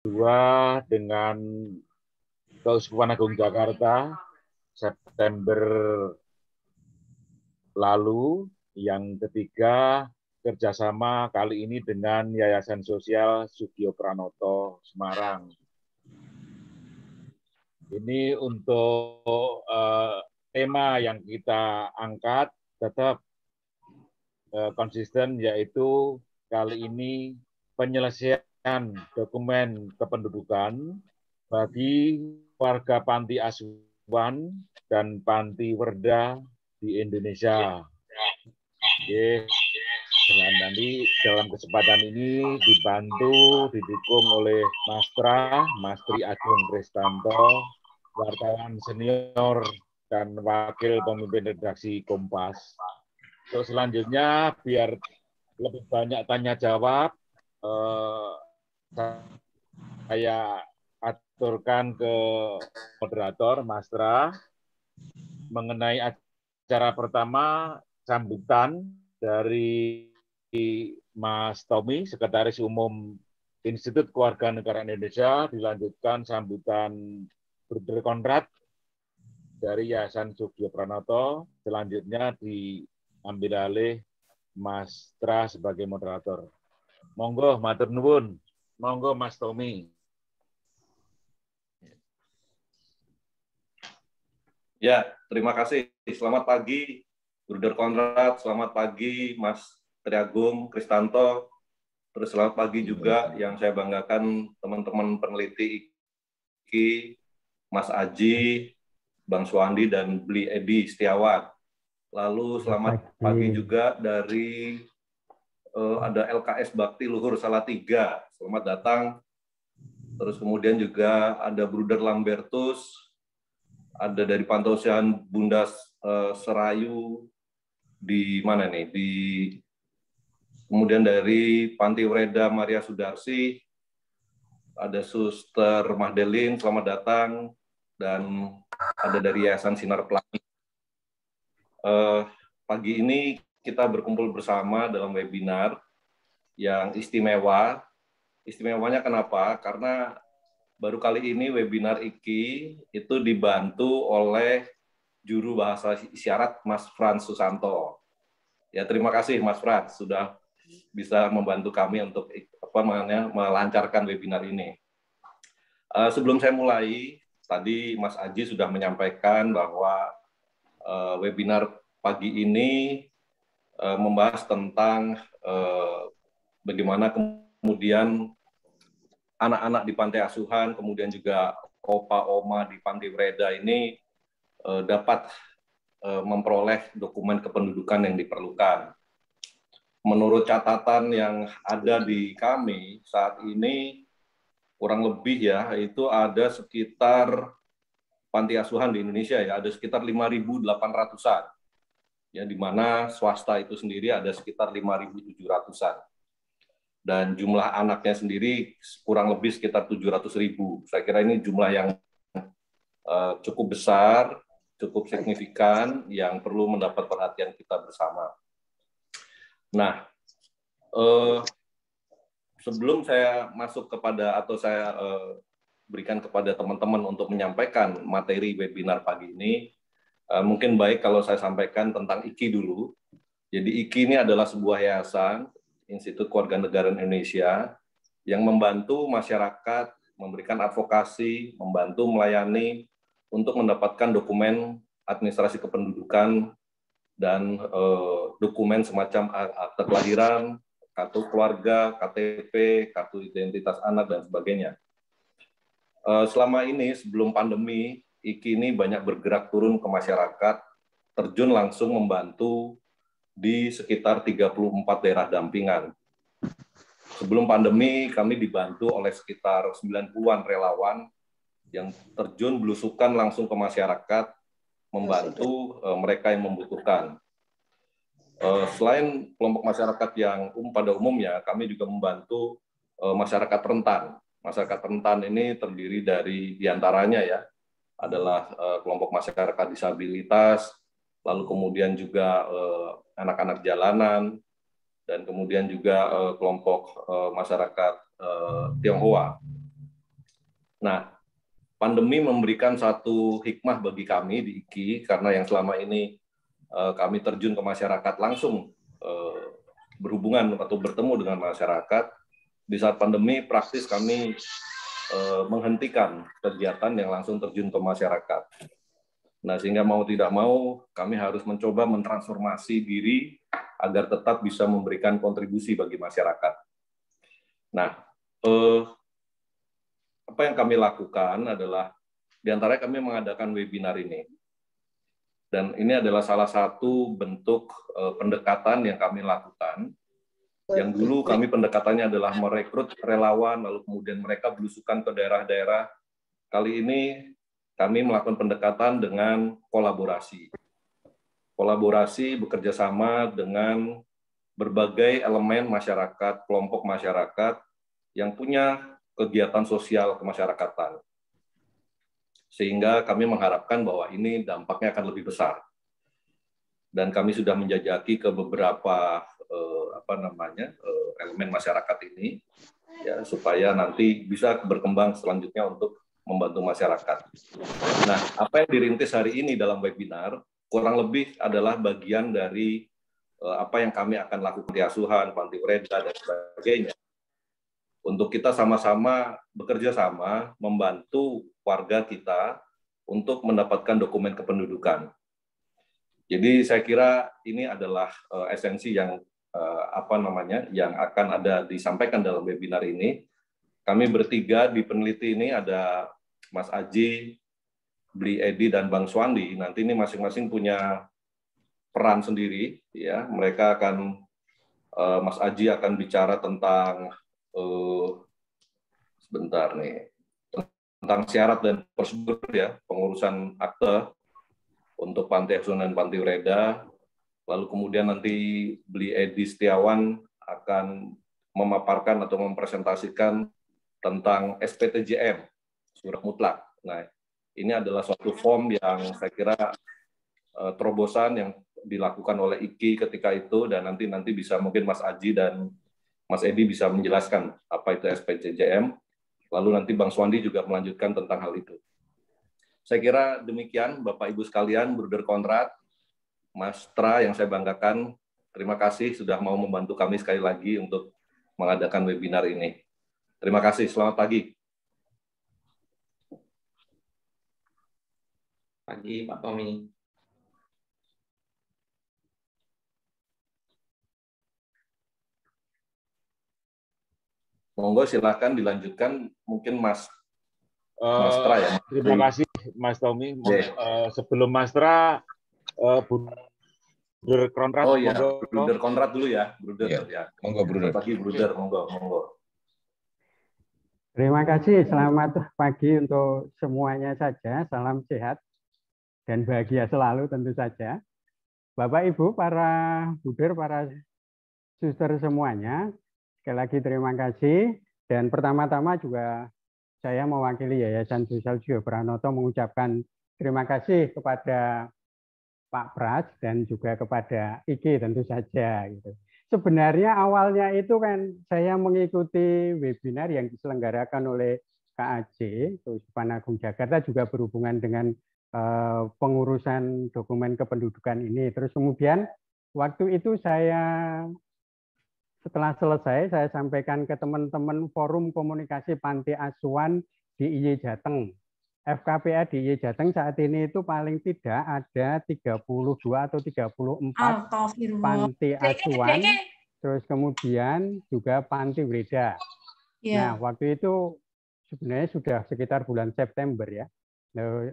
Dua dengan Keuskupan Agung Jakarta September lalu. Yang ketiga, kerjasama kali ini dengan Yayasan Sosial Sugio Pranoto Semarang. Ini untuk tema yang kita angkat tetap konsisten, yaitu kali ini penyelesaian dokumen kependudukan bagi warga panti asuhan dan panti werda di Indonesia. Oke. Dan nanti dalam kesempatan ini dibantu, didukung oleh Mas Tri Agung Kristanto, wartawan senior dan wakil pemimpin redaksi Kompas. Terus selanjutnya, biar lebih banyak tanya jawab, saya aturkan ke moderator, Mas Tra, mengenai acara pertama, sambutan dari Mas Tommy, Sekretaris Umum Institut Kewarganegaraan Indonesia, dilanjutkan sambutan Bruder Konrad dari Yayasan Sugio Pranoto, selanjutnya diambil alih Mas Tra sebagai moderator. Monggo, matur nuwun. Monggo, Mas Tommy. Ya, terima kasih. Selamat pagi, Bruder Konrad. Selamat pagi, Mas Tri Agung Kristanto. Terus selamat pagi juga yang saya banggakan teman-teman peneliti IKI, Mas Aji, Bang Suwandi, dan Bli Edi Setiawan. Lalu selamat pagi juga dari ada LKS Bakti Luhur Salatiga. Selamat datang. Terus kemudian juga ada Bruder Lambertus, ada dari Pantausian Bunda Serayu di mana nih? Kemudian dari Panti Werda Maria Sudarsi, ada Suster Mahdelin, selamat datang, dan ada dari Yayasan Sinar Pelangi. Pagi ini kita berkumpul bersama dalam webinar yang istimewa. Istimewanya kenapa? Karena baru kali ini webinar IKI itu dibantu oleh juru bahasa isyarat Mas Frans Susanto. Ya, terima kasih Mas Frans sudah bisa membantu kami untuk melancarkan webinar ini. Sebelum saya mulai, tadi Mas Aji sudah menyampaikan bahwa webinar pagi ini membahas tentang bagaimana kemudian anak-anak di pantai asuhan, kemudian juga opa oma di panti werda ini dapat memperoleh dokumen kependudukan yang diperlukan. Menurut catatan yang ada di kami saat ini, kurang lebih ya, itu ada sekitar panti asuhan di Indonesia ya, ada sekitar 5.800-an. Ya, di mana swasta itu sendiri ada sekitar 5.700-an. Dan jumlah anaknya sendiri kurang lebih sekitar 700.000. Saya kira ini jumlah yang cukup besar, cukup signifikan, yang perlu mendapat perhatian kita bersama. Nah, sebelum saya masuk kepada atau saya berikan kepada teman-teman untuk menyampaikan materi webinar pagi ini, mungkin baik kalau saya sampaikan tentang IKI dulu. Jadi IKI ini adalah sebuah yayasan, Institut Kewarganegaraan Indonesia, yang membantu masyarakat, memberikan advokasi, membantu melayani untuk mendapatkan dokumen administrasi kependudukan dan dokumen semacam akte kelahiran, kartu keluarga, KTP, kartu identitas anak, dan sebagainya. Selama ini, sebelum pandemi, IKI ini banyak bergerak turun ke masyarakat, terjun langsung membantu di sekitar 34 daerah dampingan. Sebelum pandemi, kami dibantu oleh sekitar 90-an relawan yang terjun belusukan langsung ke masyarakat, membantu mereka yang membutuhkan. Selain kelompok masyarakat yang pada umumnya, kami juga membantu masyarakat rentan. Masyarakat rentan ini terdiri dari diantaranya ya, adalah kelompok masyarakat disabilitas, lalu kemudian juga anak-anak jalanan, dan kemudian juga kelompok masyarakat Tionghoa. Nah, pandemi memberikan satu hikmah bagi kami di IKI, karena yang selama ini kami terjun ke masyarakat langsung, berhubungan atau bertemu dengan masyarakat. Di saat pandemi praktis kami menghentikan kegiatan yang langsung terjun ke masyarakat. Nah, sehingga mau tidak mau kami harus mencoba mentransformasi diri agar tetap bisa memberikan kontribusi bagi masyarakat. Nah, apa yang kami lakukan adalah diantaranya kami mengadakan webinar ini. Dan ini adalah salah satu bentuk pendekatan yang kami lakukan. Yang dulu kami pendekatannya adalah merekrut relawan, lalu kemudian mereka belusukan ke daerah-daerah. Kali ini kami melakukan pendekatan dengan kolaborasi. Kolaborasi bekerja sama dengan berbagai elemen masyarakat, kelompok masyarakat yang punya kegiatan sosial kemasyarakatan. Sehingga kami mengharapkan bahwa ini dampaknya akan lebih besar. Dan kami sudah menjajaki ke beberapa elemen masyarakat ini, ya, supaya nanti bisa berkembang selanjutnya untuk membantu masyarakat. Nah, apa yang dirintis hari ini dalam webinar kurang lebih adalah bagian dari apa yang kami akan lakukan di asuhan, panti ureda, dan sebagainya. Untuk kita sama-sama bekerja sama membantu warga kita untuk mendapatkan dokumen kependudukan. Jadi saya kira ini adalah esensi yang yang akan ada disampaikan dalam webinar ini. Kami bertiga di peneliti ini ada Mas Aji, Bli Edi, dan Bang Swandi. Nanti ini masing-masing punya peran sendiri, ya. Mereka akan Mas Aji akan bicara tentang tentang syarat dan prosedur, ya, pengurusan akte untuk panti asuhan dan panti ureda. Lalu kemudian nanti Bli Edi Setiawan akan memaparkan atau mempresentasikan tentang SPTJM, surat mutlak. Nah, ini adalah suatu form yang saya kira terobosan yang dilakukan oleh IKI ketika itu, dan nanti bisa mungkin Mas Aji dan Mas Edi bisa menjelaskan apa itu SPTJM. Lalu nanti Bang Swandi juga melanjutkan tentang hal itu. Saya kira demikian, Bapak Ibu sekalian, Bruder Konrad, Mas Tra yang saya banggakan, terima kasih sudah mau membantu kami sekali lagi untuk mengadakan webinar ini. Terima kasih, selamat pagi. Pagi, Pak Tommy. Monggo silakan dilanjutkan, mungkin Mas Tra ya. Terima kasih Mas Tommy. Sebelum Mas Tra, Bruder Konrad. Oh iya, Bruder Konrad dulu ya, Bruder. Ya. Monggo, Bruder. Selamat pagi, Bruder. Monggo. Terima kasih, selamat pagi untuk semuanya saja. Salam sehat dan bahagia selalu tentu saja. Bapak, Ibu, para Bruder, para suster semuanya, sekali lagi terima kasih. Dan pertama-tama juga saya mewakili Yayasan Sosial Sugiyo Pranoto mengucapkan terima kasih kepada Pak Pras dan juga kepada IKI tentu saja. Gitu. Sebenarnya awalnya itu kan saya mengikuti webinar yang diselenggarakan oleh KAJ, Keuskupan Agung Jakarta, juga berhubungan dengan pengurusan dokumen kependudukan ini. Terus kemudian waktu itu setelah selesai saya sampaikan ke teman-teman Forum Komunikasi Panti Asuhan di IY Jateng. FKPA di IY Jateng saat ini itu paling tidak ada 32 atau 34 panti asuhan, terus kemudian juga panti ureda. Nah, waktu itu sebenarnya sudah sekitar bulan September ya. Nah,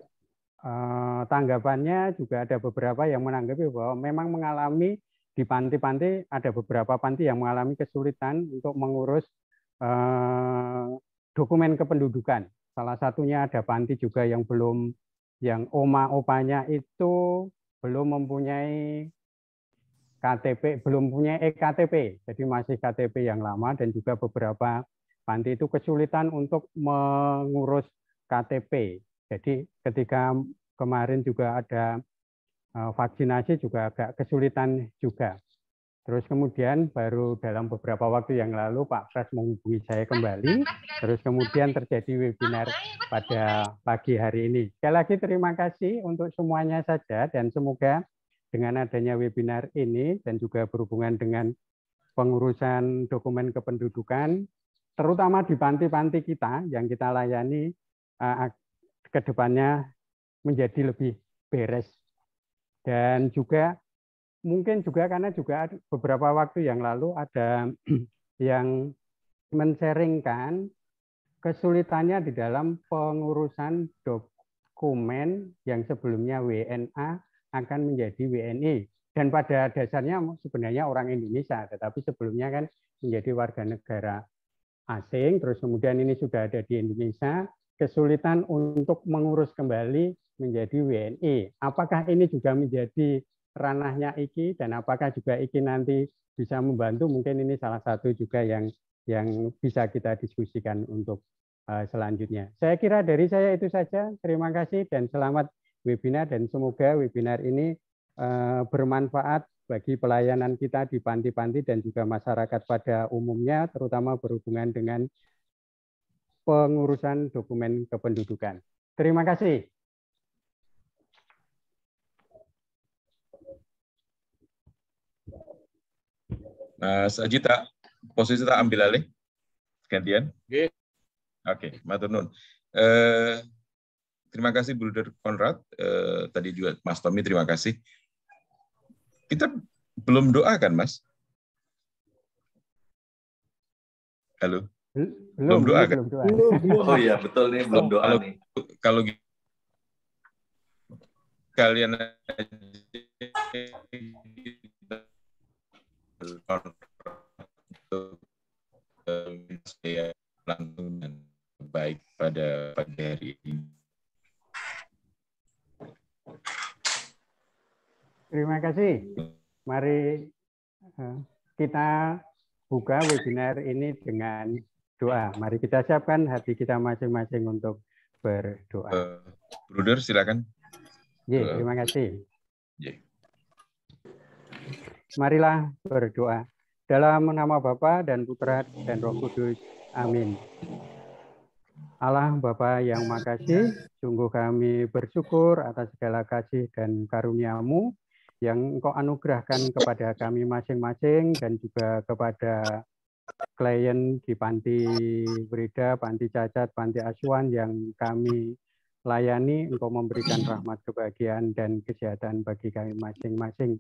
tanggapannya juga ada beberapa yang menanggapi bahwa memang mengalami di panti-panti, ada beberapa panti yang mengalami kesulitan untuk mengurus dokumen kependudukan. Salah satunya ada panti juga yang oma-opanya itu belum mempunyai KTP, belum punya EKTP, jadi masih KTP yang lama, dan juga beberapa panti itu kesulitan untuk mengurus KTP. Jadi ketika kemarin juga ada vaksinasi juga agak kesulitan juga. Terus kemudian baru dalam beberapa waktu yang lalu Pak Pras menghubungi saya kembali. Terus kemudian terjadi webinar pada pagi hari ini. Sekali lagi terima kasih untuk semuanya saja dan semoga dengan adanya webinar ini dan juga berhubungan dengan pengurusan dokumen kependudukan, terutama di panti-panti kita yang kita layani ke depannya menjadi lebih beres. Dan juga mungkin juga karena juga beberapa waktu yang lalu ada yang men-sharingkan kesulitannya di dalam pengurusan dokumen yang sebelumnya WNA akan menjadi WNI. Dan pada dasarnya sebenarnya orang Indonesia, tetapi sebelumnya kan menjadi warga negara asing, terus kemudian ini sudah ada di Indonesia, kesulitan untuk mengurus kembali menjadi WNI. Apakah ini juga menjadi ranahnya IKI dan apakah juga IKI nanti bisa membantu? Mungkin ini salah satu juga yang bisa kita diskusikan untuk selanjutnya. Saya kira dari saya itu saja. Terima kasih dan selamat webinar dan semoga webinar ini bermanfaat bagi pelayanan kita di panti-panti dan juga masyarakat pada umumnya, terutama berhubungan dengan pengurusan dokumen kependudukan. Terima kasih. Mas Aji, posisi tak ambil alih gantian. Oke, matur nuwun. Terima kasih Bruder Konrad. Tadi juga Mas Tommy terima kasih. Kita belum doa kan, Mas? Halo. Belum doa kan? Oh iya, betul nih, belum doa nih. Kalau kalian saya langsung dan baik pada pagi hari ini. Terima kasih. Mari kita buka webinar ini dengan doa. Mari kita siapkan hati kita masing-masing untuk berdoa. Bruder, silakan. Terima kasih. Marilah berdoa. Dalam nama Bapa dan Putra dan Roh Kudus. Amin. Allah Bapa yang makasih, sungguh kami bersyukur atas segala kasih dan karunia-Mu yang Engkau anugerahkan kepada kami masing-masing dan juga kepada klien di Panti Breda, Panti Cacat, Panti Asuhan yang kami layani. Engkau memberikan rahmat, kebahagiaan, dan kesehatan bagi kami masing-masing.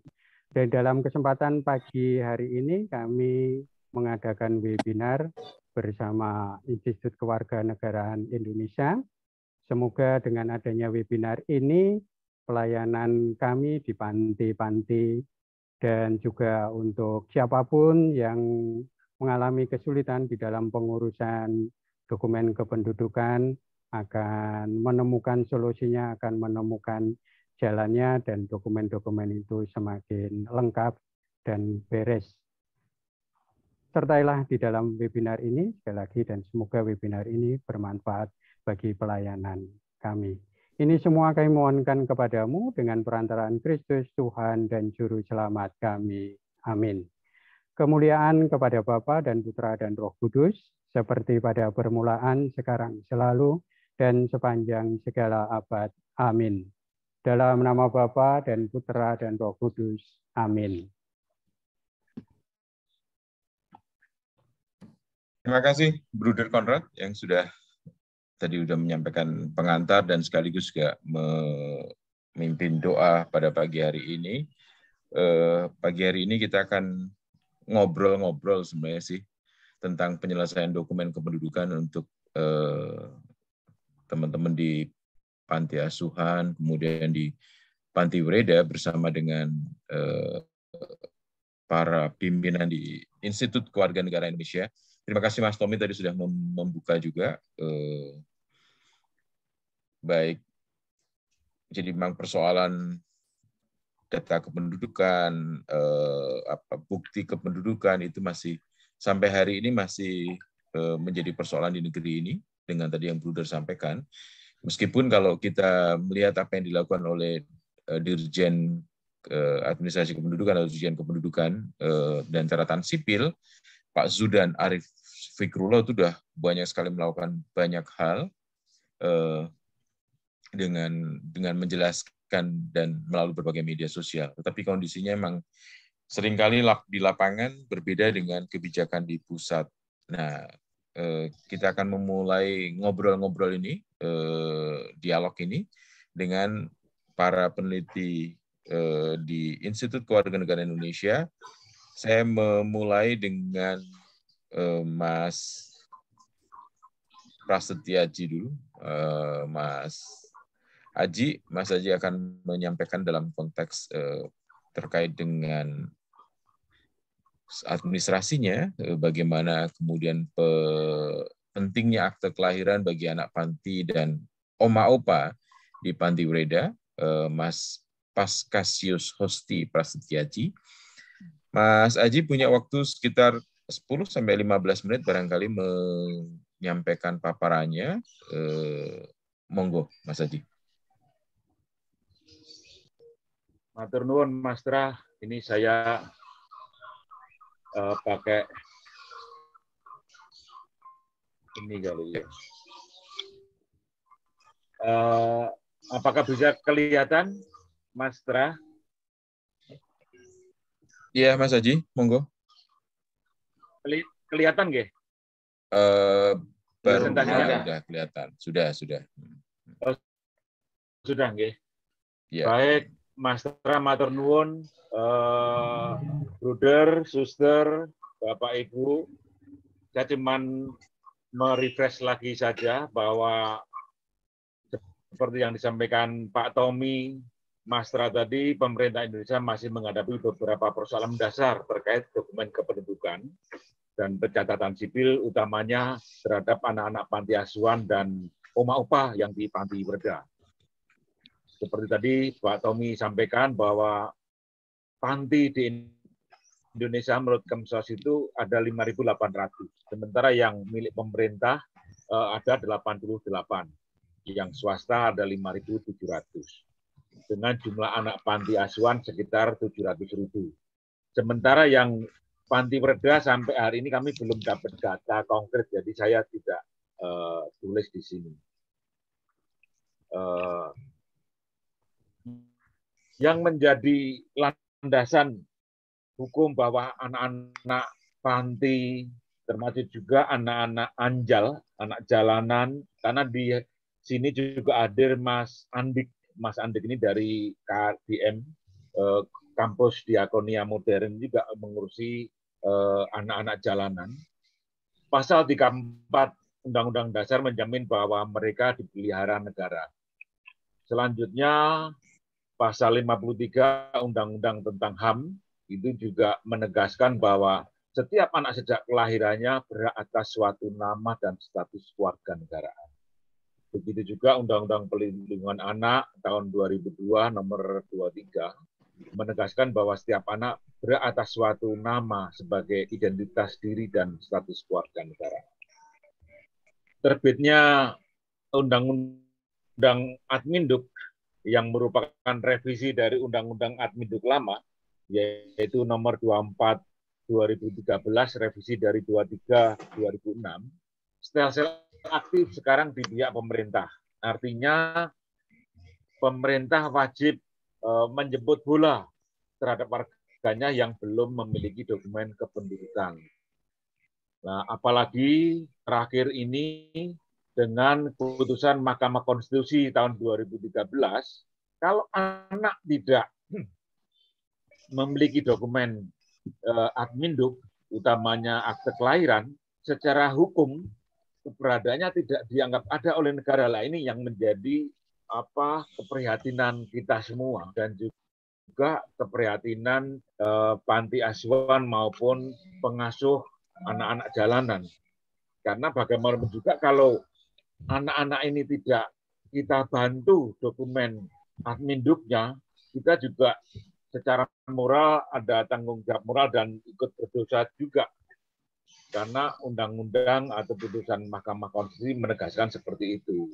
Dan dalam kesempatan pagi hari ini kami mengadakan webinar bersama Institut Kewarganegaraan Indonesia. Semoga dengan adanya webinar ini, pelayanan kami di panti-panti dan juga untuk siapapun yang mengalami kesulitan di dalam pengurusan dokumen kependudukan akan menemukan solusinya, akan menemukan jalannya, dan dokumen-dokumen itu semakin lengkap dan beres. Sertailah di dalam webinar ini sekali lagi dan semoga webinar ini bermanfaat bagi pelayanan kami. Ini semua kami mohonkan kepadamu dengan perantaraan Kristus Tuhan dan Juru Selamat kami. Amin. Kemuliaan kepada Bapa dan Putra dan Roh Kudus, seperti pada permulaan, sekarang, selalu, dan sepanjang segala abad. Amin. Dalam nama Bapa dan Putra dan Roh Kudus. Amin. Terima kasih Bruder Konrad yang sudah menyampaikan pengantar dan sekaligus juga memimpin doa pada pagi hari ini. Pagi hari ini kita akan ngobrol-ngobrol sebenarnya sih tentang penyelesaian dokumen kependudukan untuk teman-teman di Panti Asuhan, kemudian di Panti Breda bersama dengan para pimpinan di Institut Kewarganegaraan Indonesia. Terima kasih Mas Tommy tadi sudah membuka juga. Baik, jadi memang persoalan data kependudukan, bukti kependudukan itu masih sampai hari ini masih menjadi persoalan di negeri ini dengan tadi yang Bruder sampaikan. Meskipun kalau kita melihat apa yang dilakukan oleh Dirjen Administrasi Kependudukan atau Ujian Kependudukan dan Catatan Sipil, Pak Zudan Arif Fikrullah itu sudah banyak sekali melakukan banyak hal dengan menjelaskan dan melalui berbagai media sosial. Tetapi kondisinya memang seringkali di lapangan berbeda dengan kebijakan di pusat. Nah, kita akan memulai ngobrol-ngobrol ini, dialog ini, dengan para peneliti di Institut Kewarganegaraan Indonesia. Saya memulai dengan Mas Prasetyaji dulu. Mas Aji akan menyampaikan dalam konteks terkait dengan administrasinya, bagaimana kemudian pentingnya akte kelahiran bagi anak panti dan oma-opa di Panti Wereda, Mas Paskasius Hosti Prasetyaji. Mas Aji punya waktu sekitar 10-15 menit barangkali menyampaikan paparannya. Monggo, Mas Aji. Matur nuwun, Mas Tra. Ini saya pakai ini kali ya. Apakah bisa kelihatan, Mas Tra? Iya, Mas Aji, monggo. Kelihatan nggih? Baru sudah kelihatan. Sudah. Oh, sudah nggih. Ya. Baik, Mas Tra, matur nuwun, Bruder, Suster, Bapak Ibu. Saya cuman merefresh lagi saja bahwa seperti yang disampaikan Pak Tommy, Mas Tra tadi, pemerintah Indonesia masih menghadapi beberapa persoalan dasar terkait dokumen kependudukan dan pencatatan sipil, utamanya terhadap anak-anak panti asuhan dan oma-opa yang di Panti Wereda. Seperti tadi Pak Tommy sampaikan bahwa panti di Indonesia menurut Kemsos itu ada 5.800, sementara yang milik pemerintah ada 88, yang swasta ada 5.700. Dengan jumlah anak panti asuhan sekitar 700.000. Sementara yang Panti Wereda sampai hari ini kami belum dapat data konkret, jadi saya tidak tulis di sini. Yang menjadi landasan hukum bahwa anak-anak panti, termasuk juga anak-anak anjal, anak jalanan, karena di sini juga hadir Mas Andik. Mas Andik ini dari KDM, Kampus Diakonia Modern, juga mengurusi anak-anak jalanan. Pasal 34 Undang-Undang Dasar menjamin bahwa mereka dipelihara negara. Selanjutnya, pasal 53 Undang-Undang tentang HAM itu juga menegaskan bahwa setiap anak sejak kelahirannya berhak atas suatu nama dan status kewarganegaraan. Begitu juga Undang-Undang Perlindungan Anak tahun 2002 nomor 23 menegaskan bahwa setiap anak berhak atas suatu nama sebagai identitas diri dan status kewarganegaraan. Terbitnya Undang-Undang Adminduk yang merupakan revisi dari Undang-Undang Adminduk lama, yaitu nomor 24 2013, revisi dari 23 2006, sel-sel aktif sekarang di pihak pemerintah. Artinya pemerintah wajib menjemput bola terhadap warganya yang belum memiliki dokumen kependudukan. Nah, apalagi terakhir ini dengan keputusan Mahkamah Konstitusi tahun 2013, kalau anak tidak memiliki dokumen adminduk, utamanya akte kelahiran, secara hukum keberadaannya tidak dianggap ada oleh negara. Lah ini yang menjadi keprihatinan kita semua, dan juga keprihatinan panti asuhan maupun pengasuh anak-anak jalanan. Karena bagaimanapun juga kalau anak-anak ini tidak kita bantu dokumen adminduknya, kita juga secara moral ada tanggung jawab moral dan ikut berdosa juga. Karena undang-undang atau putusan Mahkamah Konstitusi menegaskan seperti itu.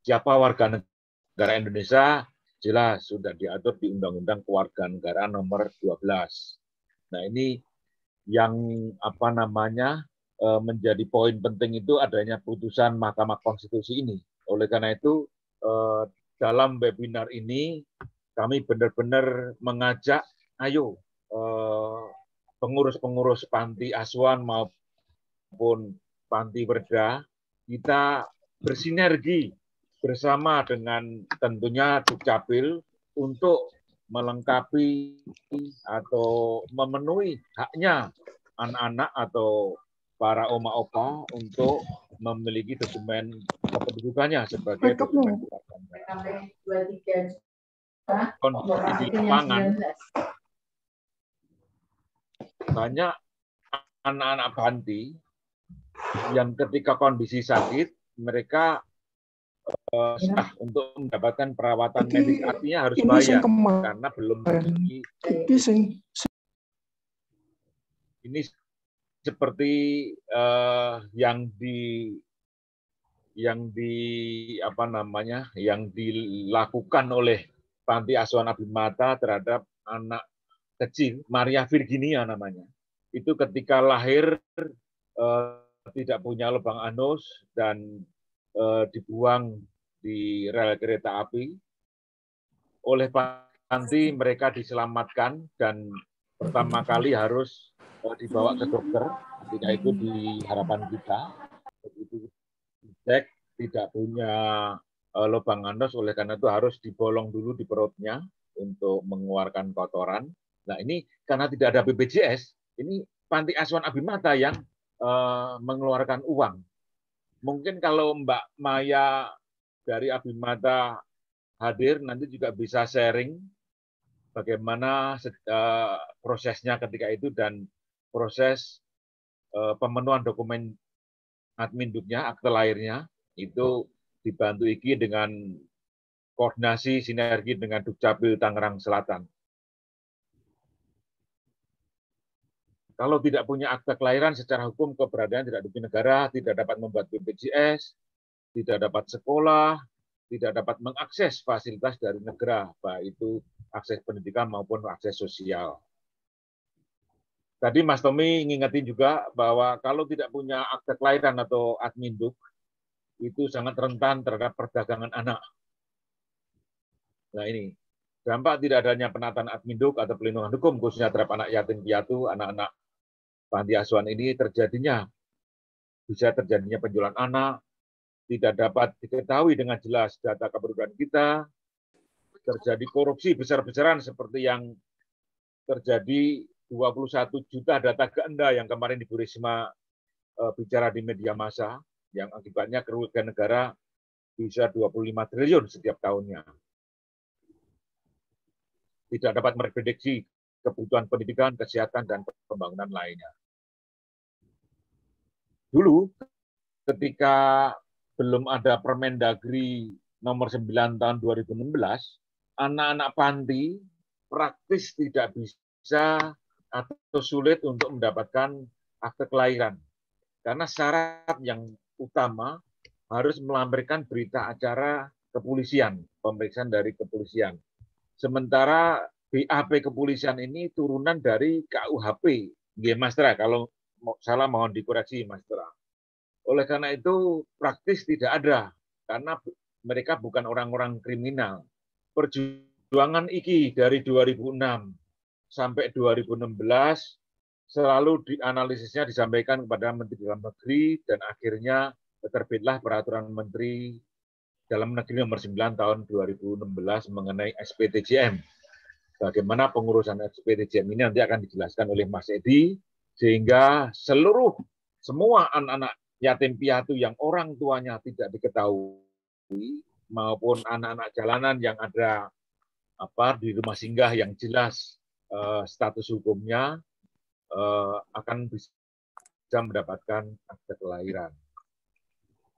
Siapa warga negara Indonesia jelas sudah diatur di Undang-Undang Kewarganegaraan nomor 12. Nah, ini yang apa namanya menjadi poin penting itu adanya putusan Mahkamah Konstitusi ini. Oleh karena itu dalam webinar ini kami benar-benar mengajak, ayo pengurus-pengurus panti asuhan maupun panti werda, kita bersinergi bersama dengan tentunya Dukcapil untuk melengkapi atau memenuhi haknya anak-anak atau para oma-opa untuk memiliki dokumen kependudukannya sebagai dokumen kewarganegaraan. Kondisi di lapangan, banyak anak-anak panti yang ketika kondisi sakit, mereka sah untuk mendapatkan perawatan medis, artinya harus bayar karena belum memiliki. Ini seperti yang dilakukan oleh Panti Asuhan Abimata terhadap anak kecil Maria Virginia namanya. Itu ketika lahir tidak punya lubang anus dan dibuang di rel kereta api. Oleh panti mereka diselamatkan dan pertama kali harus dibawa ke dokter. Ketika itu di harapan kita, begitu dicek tidak punya lubang anus, oleh karena itu harus dibolong dulu di perutnya untuk mengeluarkan kotoran. Nah, ini karena tidak ada BPJS, ini Panti Asuhan Abimata yang mengeluarkan uang. Mungkin kalau Mbak Maya dari Abimata hadir, nanti juga bisa sharing bagaimana prosesnya ketika itu dan proses pemenuhan dokumen adminduknya, akte lahirnya, itu dibantu IKI dengan koordinasi sinergi dengan Dukcapil Tangerang Selatan. Kalau tidak punya akte kelahiran secara hukum keberadaan tidak diakui negara, tidak dapat membuat BPJS, tidak dapat sekolah, tidak dapat mengakses fasilitas dari negara, baik itu akses pendidikan maupun akses sosial. Tadi Mas Tommy ngingetin juga bahwa kalau tidak punya akte kelahiran atau adminduk, itu sangat rentan terhadap perdagangan anak. Nah ini, dampak tidak adanya penataan adminduk atau pelindungan hukum khususnya terhadap anak yatim piatu, anak-anak panti asuhan ini bisa terjadinya penjualan anak, tidak dapat diketahui dengan jelas data kependudukan kita, terjadi korupsi besar-besaran seperti yang terjadi 21 juta data ganda yang kemarin Ibu Risma bicara di media massa, yang akibatnya kerugian negara bisa 25 triliun setiap tahunnya. Tidak dapat memprediksi kebutuhan pendidikan, kesehatan, dan pembangunan lainnya. Dulu, ketika belum ada Permendagri nomor 9 tahun 2016, anak-anak panti praktis tidak bisa atau sulit untuk mendapatkan akte kelahiran. Karena syarat yang utama harus melampirkan berita acara kepolisian, pemeriksaan dari kepolisian. Sementara BAP kepolisian ini turunan dari KUHP. Nggih, Mas Tra, kalau salah mohon dikoreksi, Mas Tra. Oleh karena itu praktis tidak ada, karena mereka bukan orang-orang kriminal. Perjuangan IKI dari 2006 sampai 2016 selalu dianalisisnya disampaikan kepada Menteri Dalam Negeri dan akhirnya terbitlah Peraturan Menteri Dalam Negeri nomor 9 tahun 2016 mengenai SPTJM. Bagaimana pengurusan SPTJM ini nanti akan dijelaskan oleh Mas Edi, sehingga semua anak-anak yatim piatu yang orang tuanya tidak diketahui maupun anak-anak jalanan yang ada di rumah singgah yang jelas status hukumnya akan bisa mendapatkan akte kelahiran.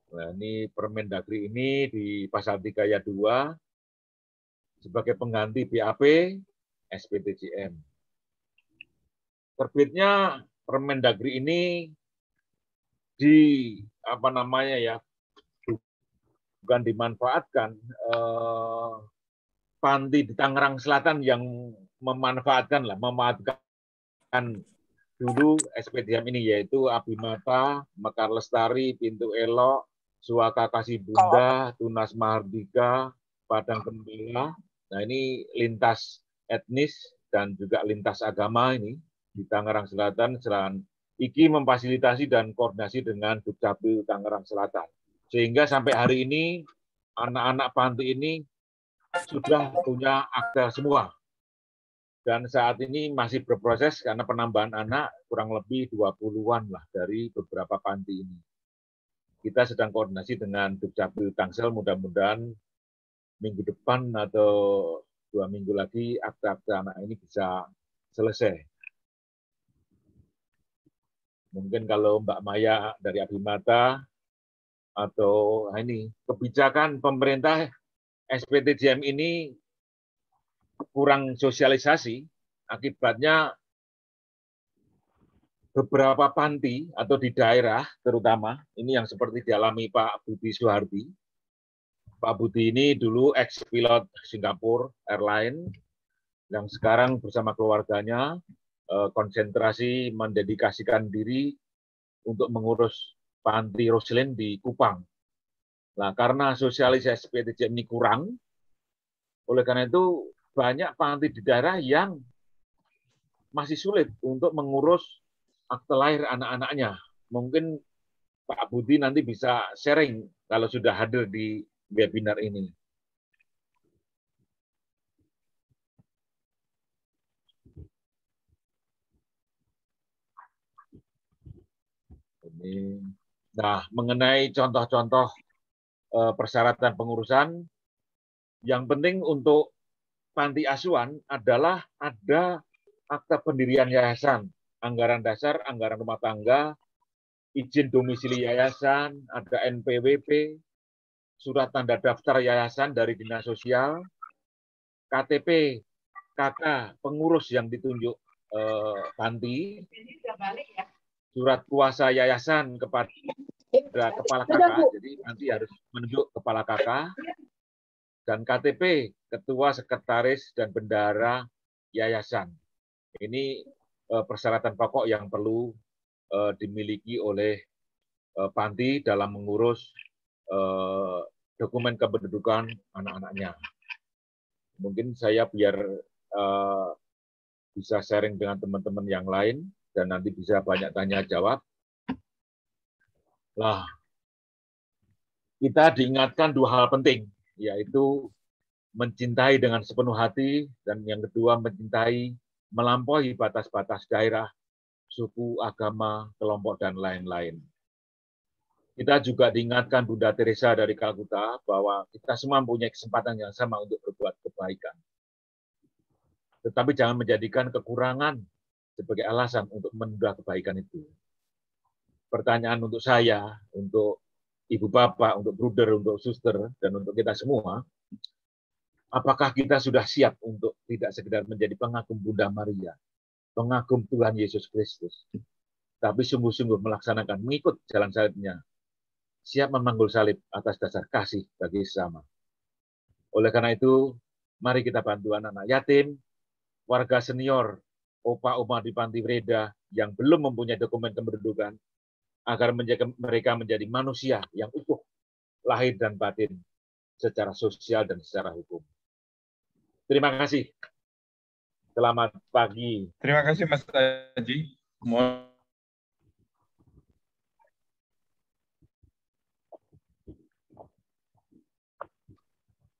Nah, ini Permendagri ini di pasal 3 ayat 2 sebagai pengganti BAP SPTJM. Terbitnya Permendagri ini bukan dimanfaatkan panti di Tangerang Selatan yang memanfaatkan dulu SPDM ini, yaitu Abimata, Mekar Lestari, Pintu Elok, Suaka Kasih Bunda, Tunas Mahardika, Padang Gembira. Nah, ini lintas etnis dan juga lintas agama ini di Tangerang Selatan. Selain IKI memfasilitasi dan koordinasi dengan Dukcapil Tangerang Selatan. Sehingga sampai hari ini anak-anak panti ini sudah punya akta semua. Dan saat ini masih berproses karena penambahan anak kurang lebih 20-an lah dari beberapa panti ini. Kita sedang koordinasi dengan Dukcapil Tangsel, mudah-mudahan minggu depan atau 2 minggu lagi akta-akta anak ini bisa selesai. Mungkin kalau Mbak Maya dari Abimata atau ini kebijakan pemerintah SPTJM ini kurang sosialisasi, akibatnya beberapa panti atau di daerah terutama, ini yang seperti dialami Pak Budi Suhardi. Pak Budi ini dulu ex-pilot Singapore Airlines, yang sekarang bersama keluarganya konsentrasi mendedikasikan diri untuk mengurus panti Roslin di Kupang. Nah, karena sosialisasi SPTJM ini kurang, oleh karena itu banyak panti di daerah yang masih sulit untuk mengurus akte lahir anak-anaknya. Mungkin Pak Budi nanti bisa sharing kalau sudah hadir di webinar ini. Nah, mengenai contoh-contoh persyaratan pengurusan, yang penting untuk panti asuhan adalah ada akta pendirian yayasan, anggaran dasar, anggaran rumah tangga, izin domisili yayasan, ada NPWP, surat tanda daftar yayasan dari Dinas Sosial, KTP, KK, pengurus yang ditunjuk panti, surat kuasa yayasan kepada kepala KK, jadi nanti harus menunjuk kepala KK, dan KTP, ketua, sekretaris, dan bendahara yayasan. Ini persyaratan pokok yang perlu dimiliki oleh panti dalam mengurus dokumen kependudukan anak-anaknya. Mungkin saya biar bisa sharing dengan teman-teman yang lain, dan nanti bisa banyak tanya jawab. Nah, kita diingatkan 2 hal penting, yaitu mencintai dengan sepenuh hati, dan yang kedua mencintai melampaui batas-batas daerah, suku, agama, kelompok, dan lain-lain. Kita juga diingatkan Bunda Teresa dari Kalkuta bahwa kita semua mempunyai kesempatan yang sama untuk berbuat kebaikan. Tetapi jangan menjadikan kekurangan sebagai alasan untuk menunda kebaikan itu. Pertanyaan untuk saya, untuk ibu bapak, untuk bruder, untuk suster, dan untuk kita semua, apakah kita sudah siap untuk tidak sekedar menjadi pengagum Bunda Maria, pengagum Tuhan Yesus Kristus, tapi sungguh-sungguh melaksanakan, mengikut jalan salibnya, siap memanggul salib atas dasar kasih bagi sesama. Oleh karena itu, mari kita bantu anak-anak yatim, warga senior, opa-oma di Panti Breda yang belum mempunyai dokumen kependudukan, agar mereka menjadi manusia yang utuh, lahir dan batin, secara sosial dan secara hukum. Terima kasih. Selamat pagi. Terima kasih Mas Haji.